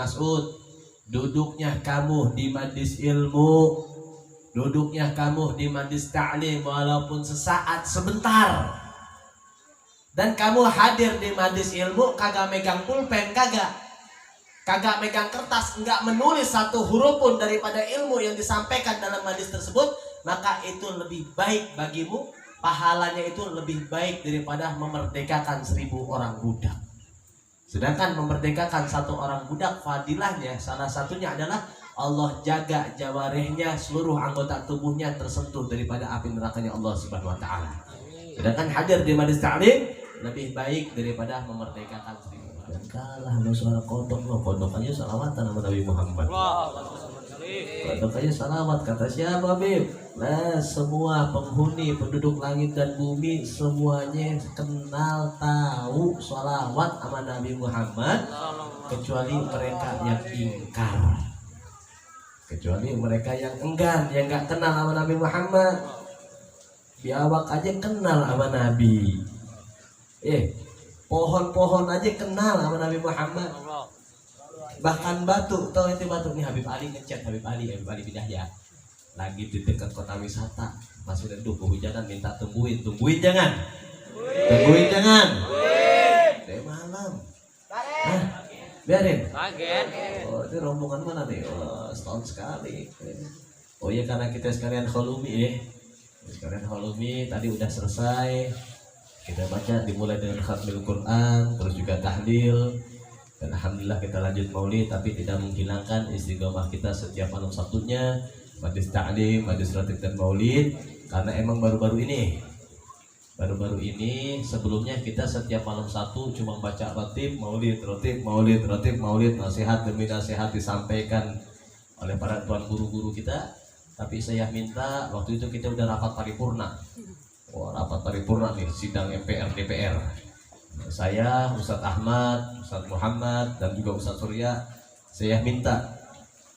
Mas'ud, duduknya kamu di majlis ilmu, duduknya kamu di majlis ta'lim walaupun sesaat sebentar, dan kamu hadir di majlis ilmu kagak megang pulpen, kagak megang kertas, enggak menulis satu huruf pun daripada ilmu yang disampaikan dalam majlis tersebut, maka itu lebih baik bagimu, pahalanya itu lebih baik daripada memerdekakan 1000 orang budak. Sedangkan memerdekakan 1 orang budak, fadilahnya salah satunya adalah Allah jaga jawarihnya, seluruh anggota tubuhnya tersentuh daripada api nerakanya Allah Subhanahu wa taala. Sedangkan hadir di majlis ta'lim lebih baik daripada memerdekakan 1000 orang. Dan kalah lo soal kodok aja salawatan sama Nabi Muhammad. Kodok aja salawat, kata siapa Bib? Nah, semua penghuni penduduk langit dan bumi semuanya kenal tahu salawat sama Nabi Muhammad, kecuali mereka yang ingkar, kecuali mereka yang enggan, yang nggak kenal sama Nabi Muhammad. Biawak aja kenal sama Nabi, pohon-pohon aja kenal sama Nabi Muhammad. Bahkan batu, tau itu batu nih, Habib Ali ngechat, Habib Ali Bidahya lagi di dekat kota wisata, masih redup kehujanan, minta tungguin jangan dari malam. Biarin. Oh, ini rombongan mana nih? Oh, setahun sekali. Oh iya, karena kita sekalian holumi tadi udah selesai. Kita baca dimulai dengan khatmil Quran, terus juga tahlil. Dan alhamdulillah kita lanjut maulid, tapi tidak menghilangkan istiqomah kita setiap malam Sabtunya majlis ta'lim, majlis ratib dan maulid. Karena emang baru-baru ini sebelumnya kita setiap malam Sabtu cuma baca ratib, maulid, nasihat demi nasihat disampaikan oleh para tuan guru-guru kita. Tapi saya minta, waktu itu kita udah rapat paripurna. Rapat paripurna nih, sidang MPR DPR. Saya, Ustadz Ahmad, Ustadz Muhammad, dan juga Ustadz Surya, saya minta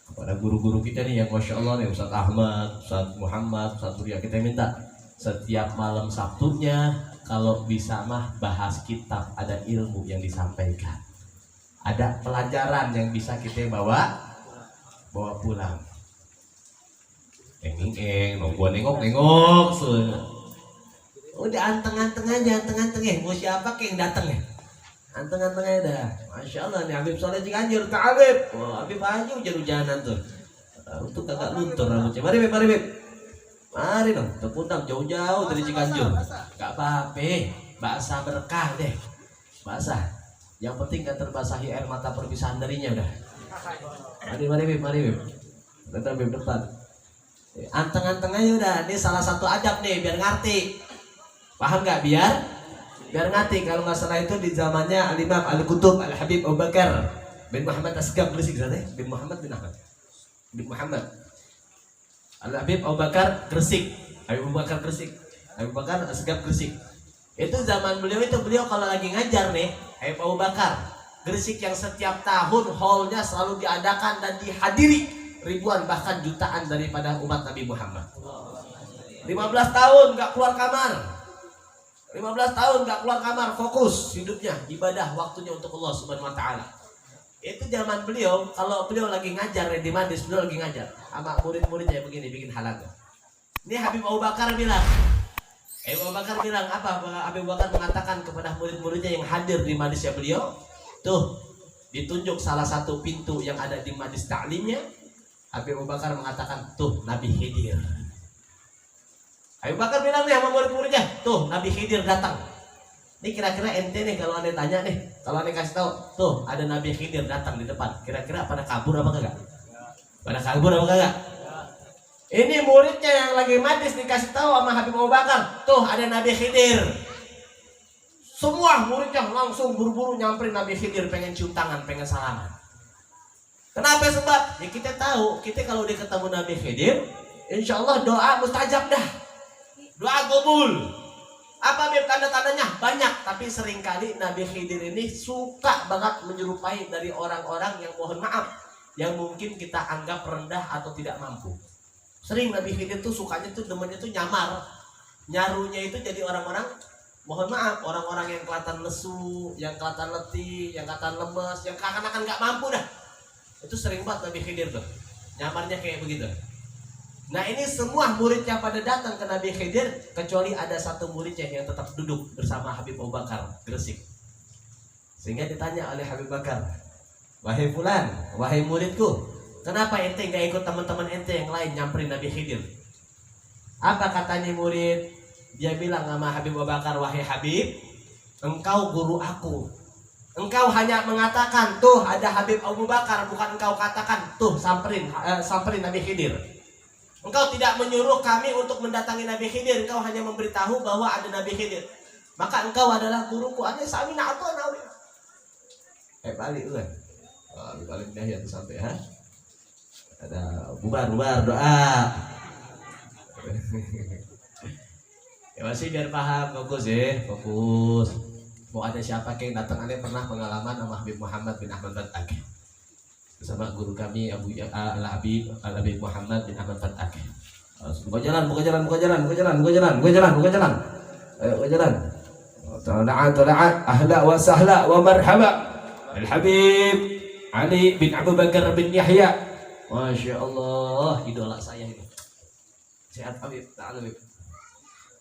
kepada guru-guru kita nih yang Masya Allah nih, Ustadz Ahmad, Ustadz Muhammad, Ustadz Surya, kita minta setiap malam Sabtunya kalau bisa mah bahas kitab, ada ilmu yang disampaikan, ada pelajaran yang bisa kita bawa pulang. Gua nengok udah anteng-anteng aja, mau siapa yang datang ya, anteng-anteng aja dah. Masya Allah nih Habib Soleh Ciganjur, Habib. Habib aja hujan-hujanan tuh, untuk kagak luntur rambutnya. Mari dong, terpundang jauh-jauh dari Ciganjur. Gak apa-apa, basah berkah deh, basah. Yang penting gak terbasahi air mata perpisahan darinya udah. Mari Bib. Datang Bib depan. Anteng-anteng aja udah. Ini salah satu adab nih, biar ngerti. Paham gak? Biar ngerti. Kalau nggak salah itu di zamannya Al-Imam Al-Qutub Al-Habib Abu Bakar bin Muhammad Asgab Gresik, bin Muhammad Al-Habib Abu Bakar Gresik, Abu Bakar Asgab Gresik. Itu zaman beliau kalau lagi ngajar nih, Habib Abu Bakar Gresik, yang setiap tahun hallnya selalu diadakan dan dihadiri ribuan bahkan jutaan daripada umat Nabi Muhammad. 15 tahun gak keluar kamar, fokus hidupnya, ibadah, waktunya untuk Allah Subhanahu wa taala. Itu zaman beliau, kalau beliau lagi ngajar di majlis, beliau lagi ngajar sama murid-muridnya begini, bikin halaga. Ini Habib Abu Bakar bilang apa? Habib Abu Bakar mengatakan kepada murid-muridnya yang hadir di majlisnya beliau, tuh ditunjuk salah satu pintu yang ada di majlis ta'limnya. Habib Abu Bakar mengatakan, tuh Nabi Khidir. Habib Bakar bilang nih sama murid-muridnya, tuh Nabi Khidir datang. Ini kira-kira ente nih kalau anda tanya nih, kalau anda kasih tahu, tuh ada Nabi Khidir datang di depan, kira-kira pada kabur apa kagak? Ini muridnya yang lagi majlis dikasih tahu sama Habib Abu Bakar, tuh ada Nabi Khidir. Semua muridnya langsung buru-buru nyamperin Nabi Khidir, pengen cium tangan, pengen salaman. Kenapa? Sebab ya kita tahu, kita kalau udah ketemu Nabi Khidir, insya Allah doa mustajab dah. Doa kabul. Apa biar tanda-tandanya? Banyak, tapi seringkali Nabi Khidir ini suka banget menyerupai dari orang-orang yang mohon maaf, yang mungkin kita anggap rendah atau tidak mampu. Sering Nabi Khidir tuh sukanya tuh, demennya tuh nyamar. Nyarunya itu jadi orang-orang mohon maaf, orang-orang yang kelihatan lesu, yang kelihatan letih, yang kelihatan lemes, yang seakan-akan gak mampu dah. Itu sering banget Nabi Khidir tuh. Nyamarnya kayak begitu. Nah ini semua muridnya pada datang ke Nabi Khidir, kecuali ada satu muridnya yang tetap duduk bersama Habib Abu Bakar Gresik. Sehingga ditanya oleh Habib Bakar, wahai fulan, wahai muridku, kenapa ente gak ikut teman-teman ente yang lain nyamperin Nabi Khidir? Apa katanya murid? Dia bilang sama Habib Abu Bakar, wahai Habib, engkau guru aku. Engkau hanya mengatakan, tuh ada Habib Abu Bakar, bukan engkau katakan, tuh samperin Nabi Khidir. Engkau tidak menyuruh kami untuk mendatangi Nabi Khidir, engkau hanya memberitahu bahwa ada Nabi Khidir. Maka engkau adalah guruku. Ana samina atau nawi. Balik kan. Balik dah ya sampai ha. Ada bubar doa. Ya masih biar paham, fokus ya, fokus. Mau ada siapa yang datang, aneh pernah pengalaman sama Habib Muhammad bin Ahmad Fatak bersama guru kami Abu Al-Habib Muhammad bin Ahmad Fatak. Buka jalan. Ayo jalan. Tala'at ahla wa sahla wa marhaba. Al-Habib Ali bin Abu Bakar bin Yahya. Masya Allah, idola saya ini. Sehat Habib,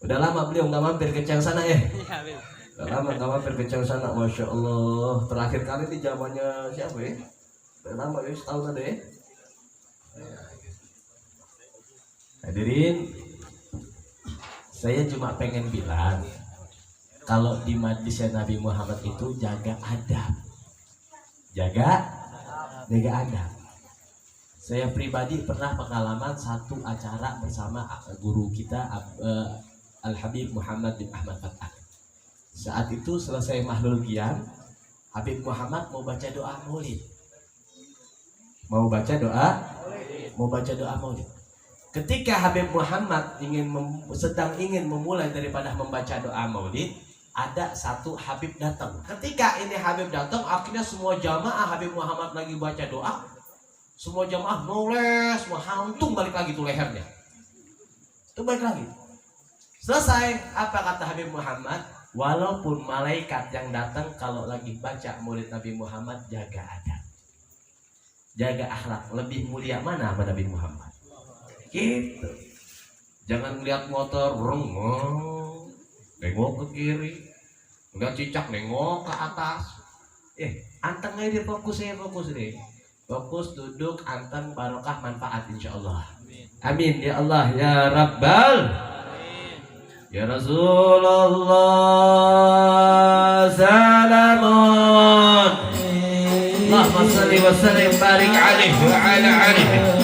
udah lama beliau nggak mampir ke Cang sana ya. Udah lama nggak mampir ke Cang sana, Masya Allah. Terakhir kali di zamannya siapa ya? Udah lama ya, setahun ada ya. Hadirin, saya cuma pengen bilang, kalau di majlisnya Nabi Muhammad itu jaga adab. Jaga adab. Saya pribadi pernah pengalaman satu acara bersama guru kita Al-Habib Muhammad bin Ahmad Fatak. Saat itu selesai mahlul qiyam, Habib Muhammad mau baca doa maulid. Mau baca doa maulid. Ketika Habib Muhammad sedang ingin memulai daripada membaca doa maulid, ada satu Habib datang. Ketika ini Habib datang, akhirnya semua jamaah Habib Muhammad lagi baca doa. Semua jamaah noles, semua hantung balik lagi tuh lehernya. Itu balik lagi. Selesai, apa kata Habib Muhammad? Walaupun malaikat yang datang kalau lagi baca murid Nabi Muhammad, jaga adab, jaga akhlak. Lebih mulia mana sama Nabi Muhammad? Gitu. Jangan lihat motor, nengok ke kiri, lihat cicak, nengok ke atas. Anteng aja dia fokus deh. Fokus, duduk, anteng, barokah, manfaat insyaallah. Amin ya Allah ya Rabbal. Ya Rasulullah salamun. Allahumma salli wa sallim barik alaihi wa ala alihi.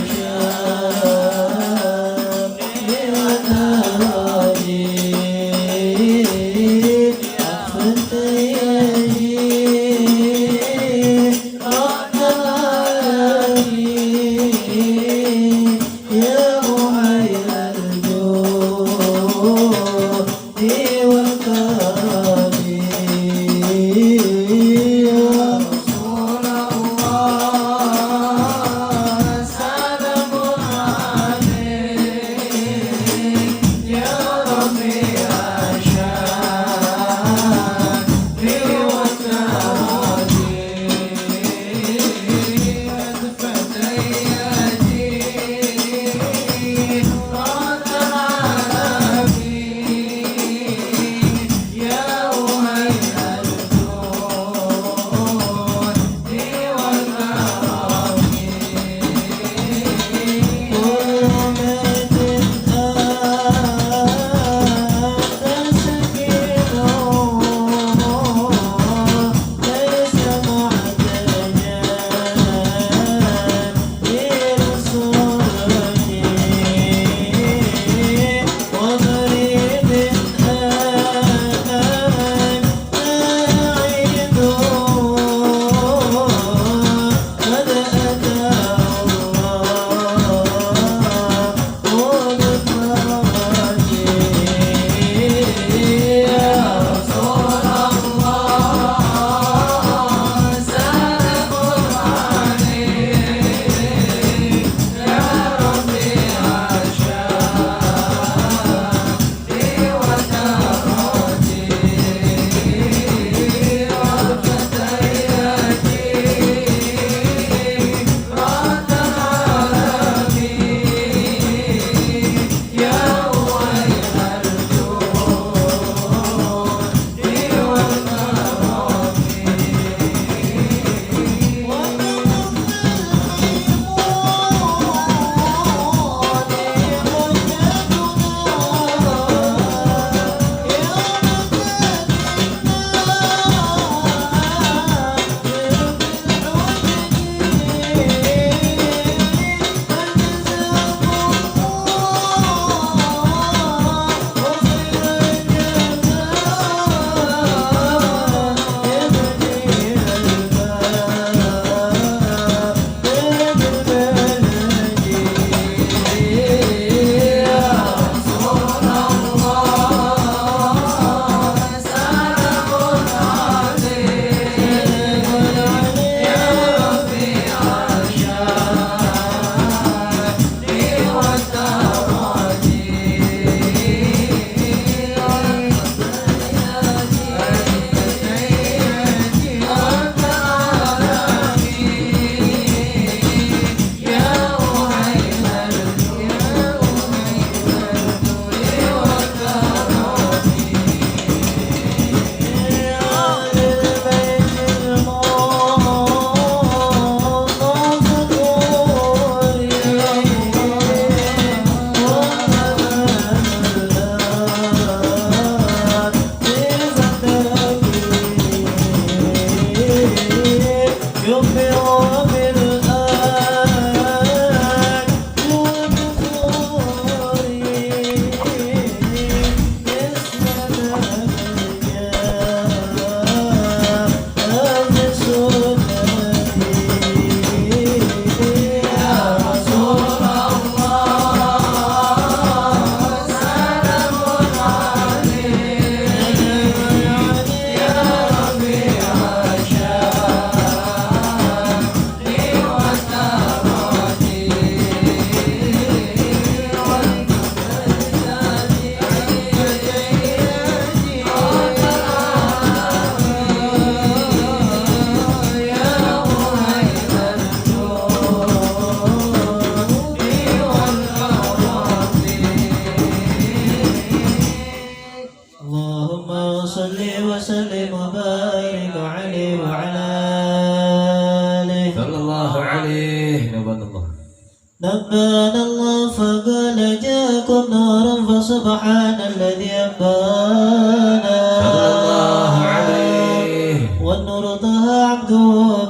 فقال جاءكم نور فسبحان الذي أنبانا صلى الله عليه والنور طه عبده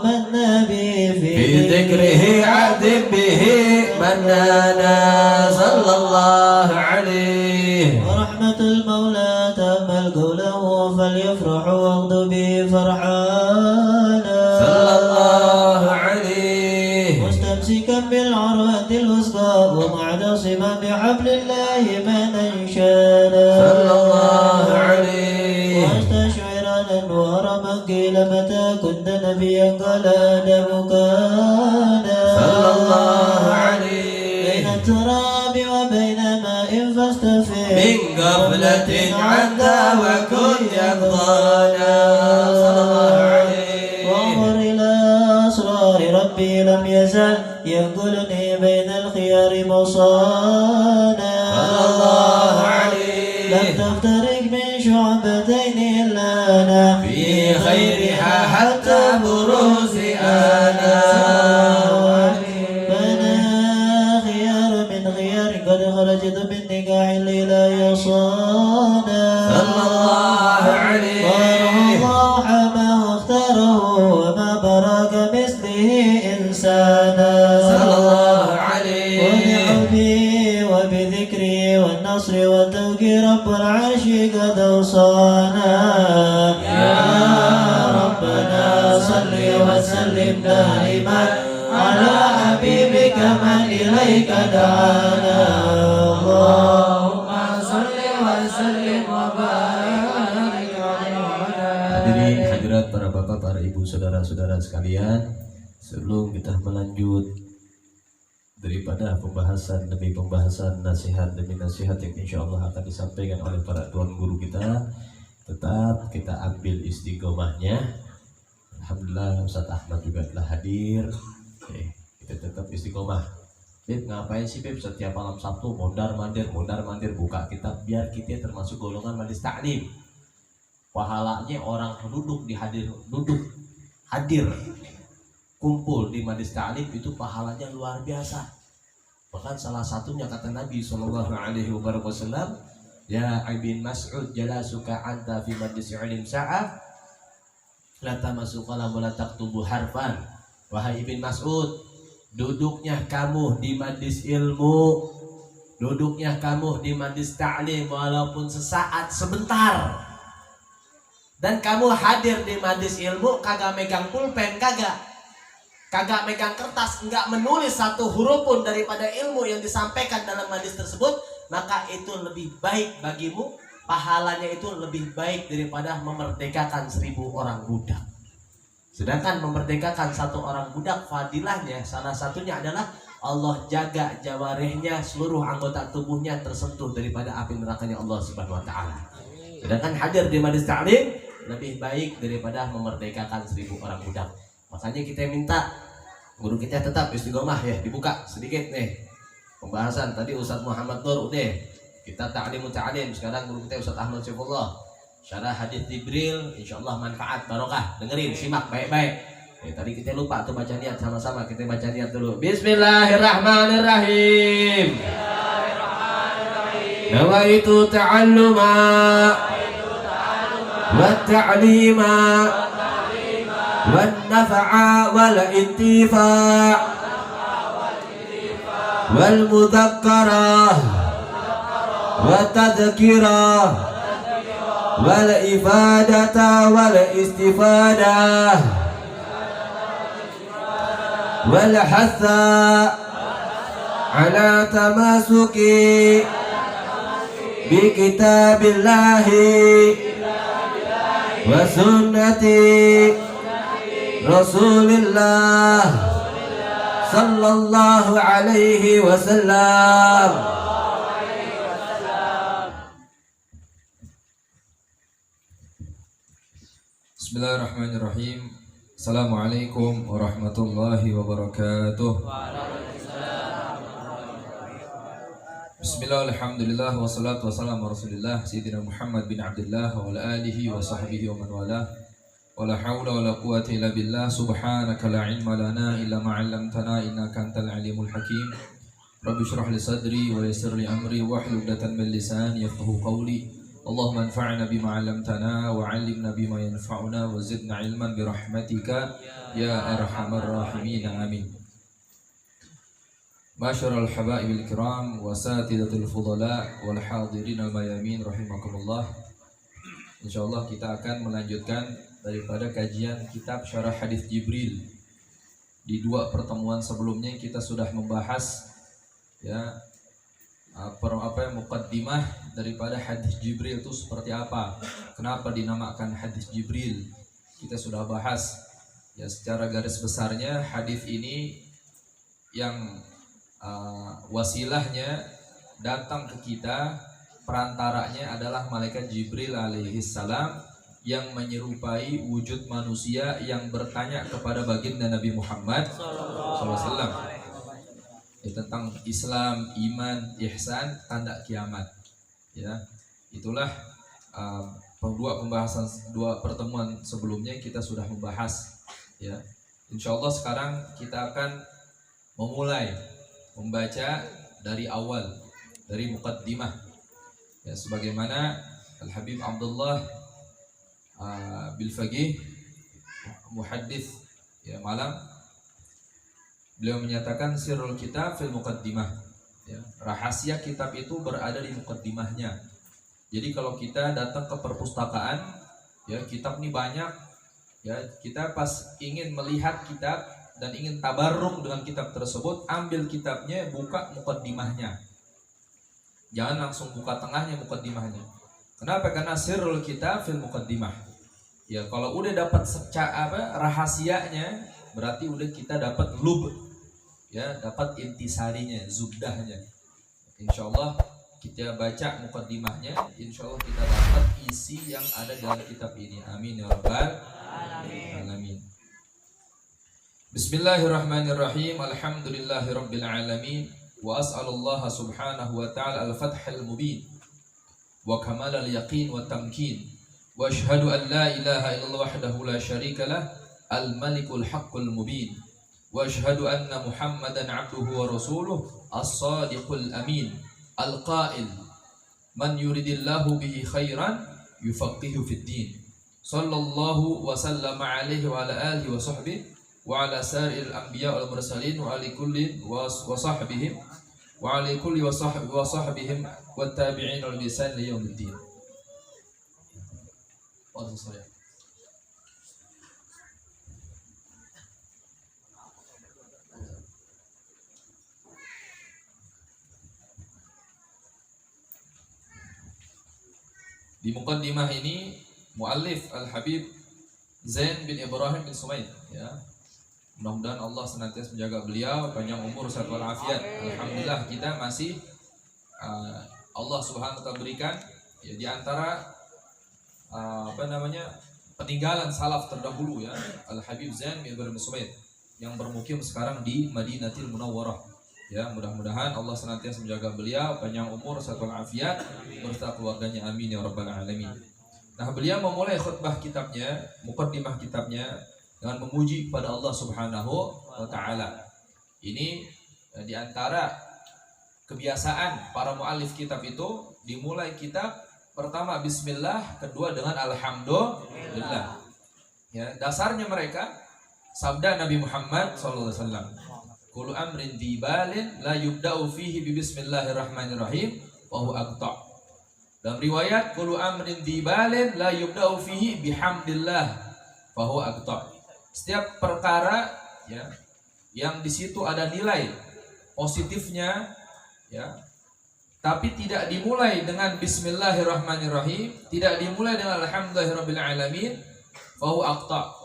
من به في ذكره عذب به منانا صلى الله عليه ورحمة المولى تأمل قوله فليفرحوا واغدوا به فرحانا صلى الله عليه مستمسكا بالعروة الوثقى ومعتصما بحبل الله من أنشانا صلى الله عليه واستشعرا أنوار من قيل متى كنت نبيا قال آدم كان صلى الله عليه بين التراب وبين ماء فاستفيد من غفلة عنها وكن يقظانا صلى الله عليه وانظر إلى أسرار ربي لم يزل ينقلني بين الخيار مصانا صلى الله عليه لم تفترق من شعبتين إلا أنا في خيرها حتى بروز آنا فأنا خيار من خيار قد خرجت من نكاح إلى يصانا صلى الله عليه الله ما اختاره وما براك مثله إنسانا صلى الله عليه وبحبي وبذكري والنصر والتوكيل رب العرش قد أوصانا يا ربنا صل وسلم دائما على حبيبك من إليك دعانا اللهم صل وسلم وبارك Hadirin hadirat para bapak, para ibu, saudara-saudara sekalian, sebelum kita melanjut daripada pembahasan demi pembahasan, nasihat demi nasihat yang insya Allah akan disampaikan oleh para tuan guru kita, tetap kita ambil istiqomahnya. Alhamdulillah Ustaz Ahmad juga telah hadir. Kita tetap istiqomah. Beb, ngapain sih Beb setiap malam Sabtu mondar mandir buka kitab, biar kita termasuk golongan majelis taklim. Pahalanya orang duduk hadir kumpul di majelis ta'lim itu pahalanya luar biasa. Bahkan salah satunya kata Nabi sallallahu alaihi wasallam, ya Ibn Mas'ud jalasuka anta fi majlis ilm sa'ah la tamasuka la taktubu harfan. Wahai Ibn Mas'ud, duduknya kamu di majelis ilmu, duduknya kamu di majelis ta'lim walaupun sesaat sebentar, dan kamu hadir di majelis ilmu kagak megang pulpen, kagak megang kertas, enggak menulis satu huruf pun daripada ilmu yang disampaikan dalam majelis tersebut, maka itu lebih baik bagimu, pahalanya itu lebih baik daripada memerdekakan 1000 orang budak. Sedangkan memerdekakan 1 orang budak, fadilahnya salah satunya adalah Allah jaga jawarihnya, seluruh anggota tubuhnya tersentuh daripada api nerakanya Allah Subhanahu wa taala. Sedangkan hadir di majelis ta'lim lebih baik daripada memerdekakan 1000 orang budak. Makanya kita minta guru kita tetap istiqomah ya. Dibuka sedikit nih pembahasan tadi Ustaz Muhammad Nur udah kita ta'lim. Sekarang guru kita Ustaz Ahmad Syifullah syarah hadis Jibril, insyaallah manfaat barokah. Dengerin, simak baik-baik. Tadi kita lupa tuh baca niat sama-sama. Kita baca niat dulu. Bismillahirrahmanirrahim. Nawaitu ta'alluma wa ta'lima والنفع والانتفاع والمذكرة والتذكرة والإفادة والاستفادة والحث على تماسك بكتاب الله وسنة Rasulullah sallallahu alaihi wasallam. Bismillahirrahmanirrahim. Assalamualaikum warahmatullahi wabarakatuh. Bismillah, alhamdulillah, wassalatu wassalamu ala rasulillah Sayyidina Muhammad bin Abdullah wa ala alihi wa sahbihi wa man walah. Wala hawla wala quwwata illa billah. Subhanaka la ilma lana illa ma 'allamtana innaka antal alimul hakim. Rabbi shrah li sadri wa yassir li amri wahlul 'uqdatam min lisani yafqahu qawli. Allahumma anfa'na bima 'allamtana wa 'allimna bima yanfa'una wa zidna 'ilman bi rahmatika ya arhamar rahimin. Amin. Masyarul habaibil kiram wa satidatul fudala wal hadirin al mayamin rahimakumullah. Insyaallah kita akan melanjutkan daripada kajian kitab Syarah Hadis Jibril. Di 2 pertemuan sebelumnya kita sudah membahas ya muqaddimah daripada hadis Jibril itu seperti apa, kenapa dinamakan hadis Jibril. Kita sudah bahas ya secara garis besarnya hadis ini yang wasilahnya datang ke kita, perantaranya adalah malaikat Jibril alaihi salam yang menyerupai wujud manusia yang bertanya kepada baginda Nabi Muhammad SAW ya, tentang Islam, iman, ihsan, tanda kiamat. Ya, itulah 2 pertemuan sebelumnya kita sudah membahas. Ya, insyaallah sekarang kita akan memulai membaca dari awal, dari muqaddimah. Ya, sebagaimana Al Habib Abdullah bil Faqih muhaddits ya Malang, beliau menyatakan sirrul kitab fil muqaddimah ya, rahasia kitab itu berada di muqaddimahnya. Jadi kalau kita datang ke perpustakaan ya, kitab ini banyak ya, kita pas ingin melihat kitab dan ingin tabarruk dengan kitab tersebut, ambil kitabnya, buka muqaddimahnya. Jangan langsung buka tengahnya, muqaddimahnya. Kenapa? Karena sirrul kitab fil muqaddimah. Ya, kalau udah dapat rahasianya, berarti udah kita dapat lub. Ya, dapat intisarinya, zubdahnya. Insyaallah kita baca muqaddimahnya, insyaallah kita dapat isi yang ada dalam kitab ini. Amin ya rabbal alamin. Bismillahirrahmanirrahim. Alhamdulillahirabbil alamin wa as'alullah subhanahu wa ta'ala al-fathal mubin wa kamalal yaqin wa tamkin wa asyhadu an la ilaha illallah wahdahu la syarika lah al-malikul haqqul mubin wa asyhadu anna Muhammadan 'abduhu wa rasuluh as-sadiqul amin al-qa'il man yuridillahu bihi khairan yufaqihu fid din sallallahu wa sallama alaihi wa ala alihi wa sahbihi wa ala sa'iril anbiya wal mursalin wa ali kulli wa sahbihim wa ali kulli wa sahbihim wat tabi'in wal bisan li yaumiddin. Di muqaddimah ini muallif Al-Habib Zain bin Ibrahim bin Sumaid ya. Mudah-mudahan Allah senantiasa menjaga beliau, panjang umur, sehat walafiat. Alhamdulillah kita masih Allah Subhanahu wa taala berikan ya, di antara peninggalan salaf terdahulu ya, Al-Habib Zain bin Ibrahim bin Sumaid yang bermukim sekarang di Madinatul Munawwarah. Ya, mudah-mudahan Allah senantiasa menjaga beliau, panjang umur, sehat walafiat beserta keluarganya. Amin ya rabbal alamin. Nah, beliau memulai khutbah kitabnya, muqaddimah kitabnya dengan memuji kepada Allah Subhanahu wa taala. Ini di antara kebiasaan para muallif kitab itu, dimulai kitab pertama bismillah, kedua dengan alhamdulillah. Ya, dasarnya mereka sabda Nabi Muhammad sallallahu alaihi wasallam. Kullu amrin dibalin la yubda'u fihi bi bismillahirrahmanirrahim wa huwa aqta'. Dalam riwayat kullu amrin dibalin la yubda'u fihi bihamdillah fa huwa aqta'. Setiap perkara ya yang di situ ada nilai positifnya ya, tapi tidak dimulai dengan bismillahirrahmanirrahim, tidak dimulai dengan alhamdulillahirabbil alamin, fa huwa aqta'.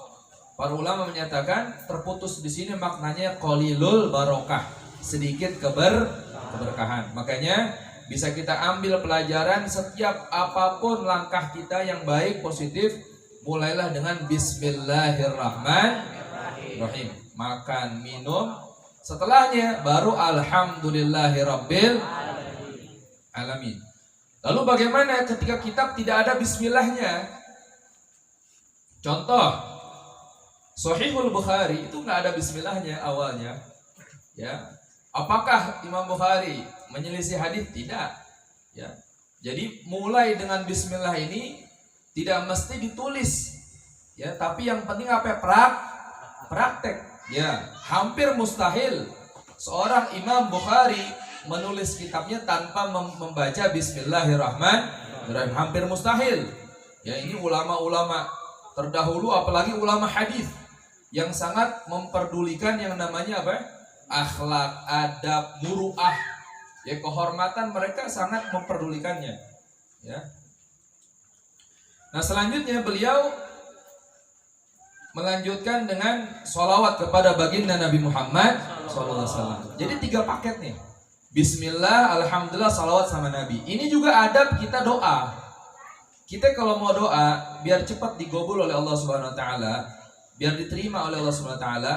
Para ulama menyatakan terputus di sini maknanya qalilul barokah, sedikit keberkahan. Makanya bisa kita ambil pelajaran setiap apapun langkah kita yang baik positif, mulailah dengan bismillahirrahmanirrahim. Makan, minum, setelahnya baru alhamdulillahirabbil alamin. Lalu bagaimana ketika kitab tidak ada bismillahnya? Contoh, Sahihul Bukhari itu nggak ada bismillahnya awalnya, ya. Apakah Imam Bukhari menyelisih hadis? Tidak. Ya. Jadi mulai dengan bismillah ini tidak mesti ditulis. Ya, tapi yang penting apa? Praktek. Ya, hampir mustahil seorang Imam Bukhari menulis kitabnya tanpa membaca bismillahirrahmanirrahim. Hampir mustahil. Ya, ini ulama-ulama terdahulu, apalagi ulama hadis yang sangat memperdulikan yang namanya apa? Akhlak, adab, muruah. Ya, kehormatan mereka sangat memperdulikannya. Ya. Nah, selanjutnya beliau melanjutkan dengan sholawat kepada baginda Nabi Muhammad SAW. Jadi 3 paket nih. Bismillah, alhamdulillah, sholawat sama Nabi. Ini juga adab kita doa. Kita kalau mau doa biar cepat digobul oleh Allah Subhanahu Wa Taala, biar diterima oleh Allah Subhanahu Wa Taala.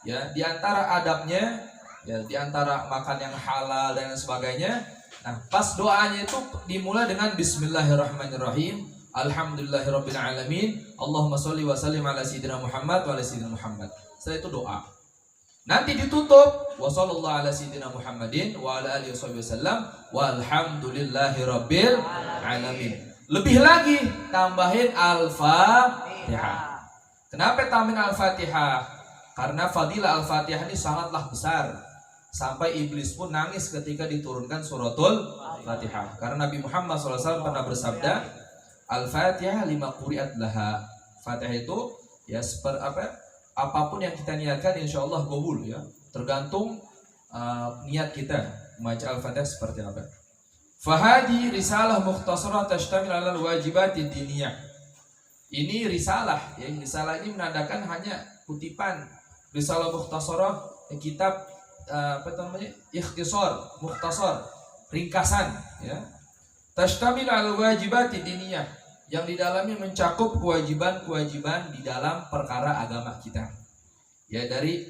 Ya, di antara adabnya, ya, di antara makan yang halal dan sebagainya. Nah, pas doanya itu dimulai dengan Bismillahirrahmanirrahim. Alhamdulillahirabbil alamin. Allahumma sholli wa sallim ala sayyidina Muhammad wa ala sayyidina Muhammad. Setelah itu doa. Nanti ditutup wa sallallahu ala sayyidina Muhammadin wa ala alihi wasallam walhamdulillahirabbil alamin. Lebih lagi tambahin Al-Fatihah. Kenapa tambahin Al-Fatihah? Karena fadilah Al-Fatihah ini sangatlah besar. Sampai iblis pun nangis ketika diturunkan suratul Fatihah. Karena Nabi Muhammad SAW pernah bersabda, Al-Fatihah lima quri'at laha. Fatihah itu ya apapun yang kita niatkan insya Allah gobul ya. Tergantung niat kita membaca Al-Fatihah seperti apa. Fahadi risalah mukhtasarah tashtamil ala wajibati diniyah. Ini risalah ya. Risalah ini menandakan hanya kutipan. Risalah mukhtasarah kitab ikhtisar, mukhtasar, ringkasan ya. Tashtamil ala wajibati diniyah, yang di dalamnya mencakup kewajiban-kewajiban di dalam perkara agama kita. Ya, dari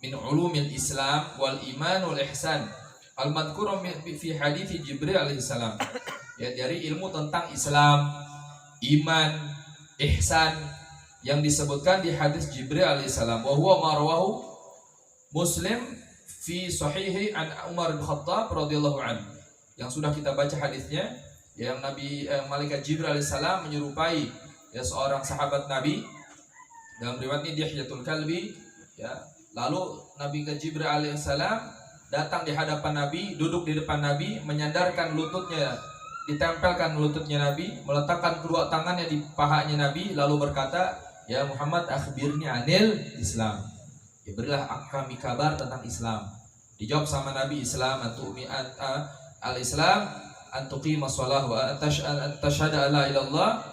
min ulumil Islam wal iman wal ihsan al-madhkur fi hadits Jibril alaihi salam. Ya, dari ilmu tentang Islam, iman, ihsan yang disebutkan di hadis Jibril alaihi salam. Wa huwa marwahu Muslim fi sahihi an Umar bin Khattab radhiyallahu anhu. Yang sudah kita baca hadisnya, yang malaikat Jibril alaihissalam menyerupai ya seorang sahabat Nabi. Dalam riwayat ini Dihyatul Kalbi ya. Lalu Nabi Jibril alaihissalam datang di hadapan Nabi, duduk di depan Nabi, menyandarkan lututnya, ditempelkan lututnya Nabi, meletakkan kedua tangannya di pahanya Nabi, lalu berkata, "Ya Muhammad, akhbirni anil Islam." Ya, berilah kami kabar tentang Islam. Dijawab sama Nabi, Islam al-Islam antuqima shalah wa antashhada alla ilallah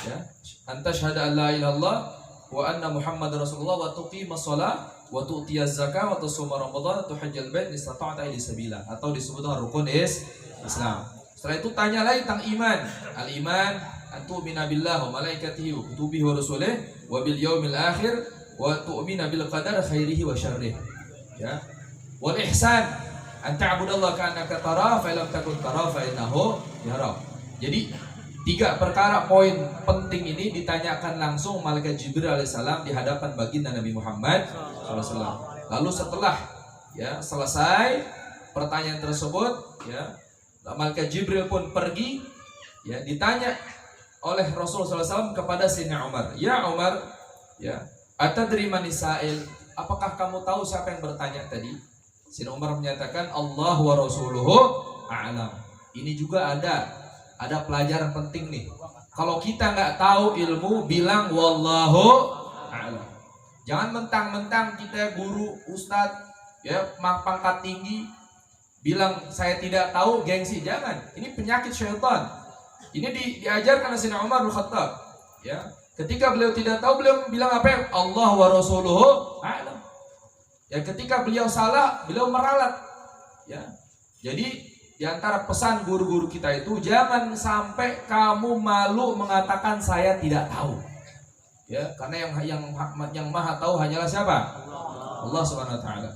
ya antashhada alla ilallah wa anna Muhammadar Rasulullah wa tuqima shalah wa tu'tiyaz zakah wa tasuma ramadan wa tuhajjal bait istata'ta ila sabila, atau disebut rukun Islam. Setelah itu tanya lagi tentang iman. Al-iman antu'mina billahi wa malaikatihi wa kutubihi wa rusulihi wa bil yaumil akhir wa tu'mina bil qadar khairihi wa syarrihi ya. Wal ihsan an ta'budallaha ka'annaka tarahu fa illam takun tarahu fa innahu yarak. Jadi 3 perkara poin penting ini ditanyakan langsung malaikat Jibril alaihissalam di hadapan baginda Nabi Muhammad SAW. Lalu setelah ya selesai pertanyaan tersebut ya, malaikat Jibril pun pergi ya, ditanya oleh Rasul SAW kepada Sayyidina Umar, "Ya Umar, ya, atadri man sa'il? Apakah kamu tahu siapa yang bertanya tadi?" Sayyidina Umar menyatakan, Allah wa rasuluhu a'lam. Ini juga ada pelajaran penting nih. Kalau kita nggak tahu ilmu, bilang wallahu a'lam. Jangan mentang-mentang kita guru, ustadz, ya pangkat tinggi, bilang saya tidak tahu, gengsi. Jangan. Ini penyakit syaitan. Ini diajarkan oleh Sayyidina Umar bin Khattab. Ya, ketika beliau tidak tahu, beliau bilang apa? Allah wa rasuluhu a'lam. Ya, ketika beliau salah, beliau meralat. Ya. Jadi di antara pesan guru-guru kita itu, jangan sampai kamu malu mengatakan saya tidak tahu. Ya, karena yang Maha tahu hanyalah siapa? Allah Subhanahu wa taala.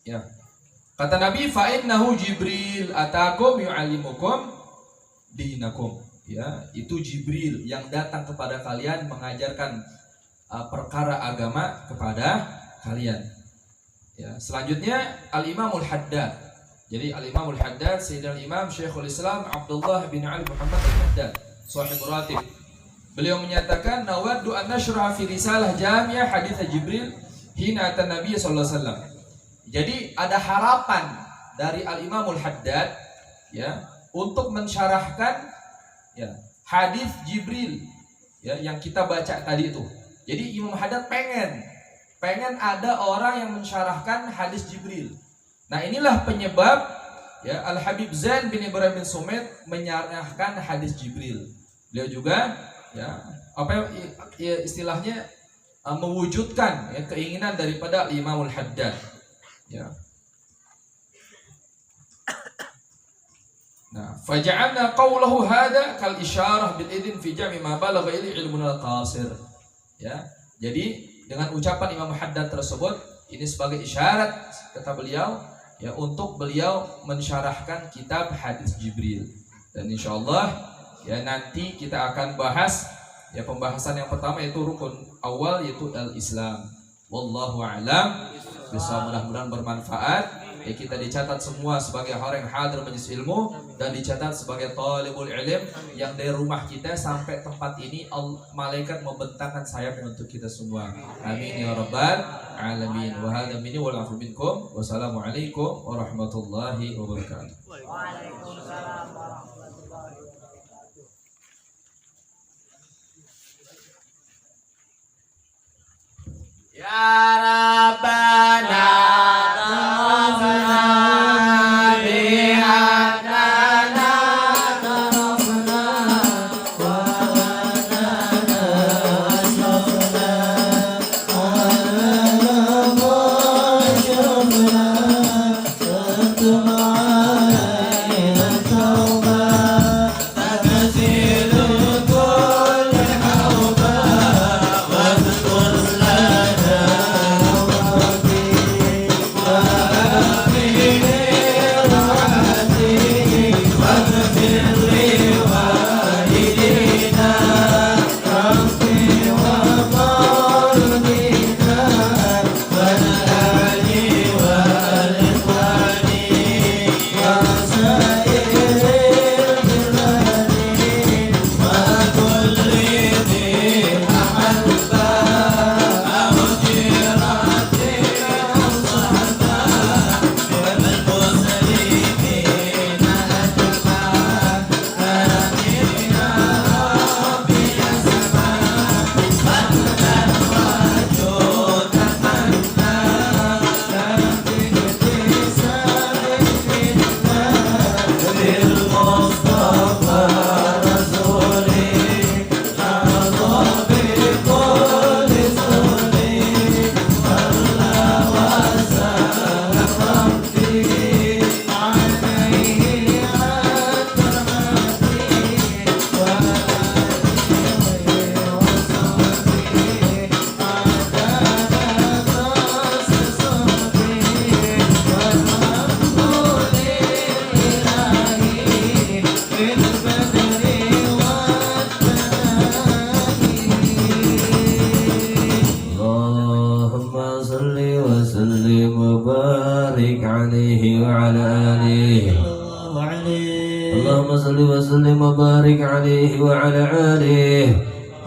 Ya. Kata Nabi, fa innahu Jibril atakum yu'allimukum dinakum. Ya, itu Jibril yang datang kepada kalian mengajarkan perkara agama kepada kalian. Ya, selanjutnya Al-Imamul Haddad. Jadi Al-Imamul Haddad Sayyidina Imam Syekhul Islam Abdullah bin Ali Muhammad Al-Haddad, Shahih Ratib. Beliau menyatakan nawaddu an nashra'a fi risalah jami'ah hadits Jibril hina atan Nabi sallallahu alaihi wasallam. Jadi ada harapan dari Al-Imamul Haddad ya untuk mensyarahkan ya hadis Jibril ya yang kita baca tadi itu. Jadi Imam Haddad pengen ada orang yang mensyarahkan hadis Jibril. Nah, inilah penyebab ya Al-Habib Zain bin Ibrahim bin Sumait menyarahkan hadis Jibril. Beliau juga ya istilahnya mewujudkan ya keinginan daripada Imamul Haddad ya. Nah, faja'alna qawlahu hadha kal isyarah bil idin fi jami' ma balagha ili ilmun al-qasir. Ya. Jadi dengan ucapan Imam Haddad tersebut ini sebagai isyarat kata beliau ya untuk beliau mensyarahkan kitab hadis Jibril. Dan insyaallah ya nanti kita akan bahas ya pembahasan yang pertama yaitu rukun awal yaitu al-Islam. Wallahu a'lam. Bisa mudah-mudahan bermanfaat. Ya kita dicatat semua sebagai orang yang hadir majelis ilmu dan dicatat sebagai talibul ilm yang dari rumah kita sampai tempat ini malaikat membentangkan sayapnya untuk kita semua. Amin ya rabbal alamin. Wa hadza minni wal afu minkum. Wassalamualaikum warahmatullahi wabarakatuh. Waalaikumsalam warahmatullahi wabarakatuh. Ya Rabbana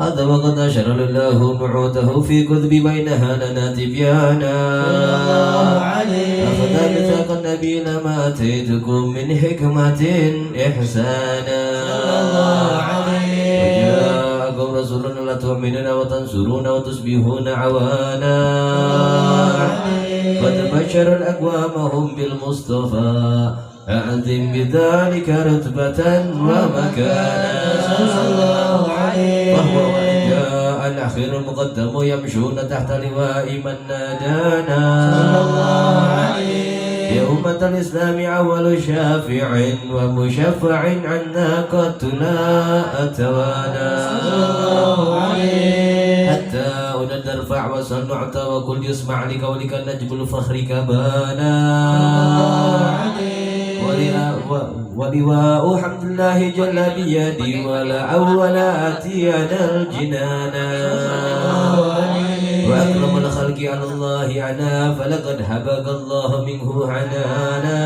هذا وقد أشر الله بعوده في كتب بينها لنا تبيانا أخذ ميثاق النبي لما أتيتكم من حكمة إحسانا وجاءكم رسول لا تؤمنون وتنصرون وتصبحون عوانا قد بشر الأقوام هم بالمصطفى أعظم بذلك رتبة ومكانا وهو جاء الأخير المقدم يمشون تحت لواء من نادانا يا أمة الإسلام أول شافع ومشفع عنا قد لا أتوانا حتى أولى نرفع وسنعت وكل يسمع لقولك النجم الفخر كبانا ولواء حمد الله جل بيدي ولا أول أتينا الجنانا وأكرم الخلق على الله عنا فلقد هبق الله منه عنانا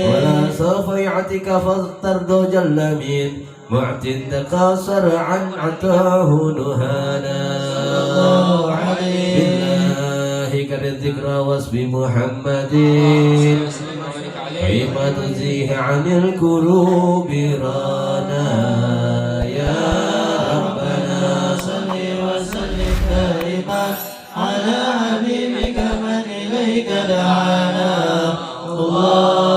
ولا سوف يعطيك فاضطر جل من معت تقاصر عن عطاه نهانا بالله كر الذكرى واسم محمد كيف تزيه عن الكروب رانا يا ربنا صل وسلم دائما على حبيبك من إليك دعانا الله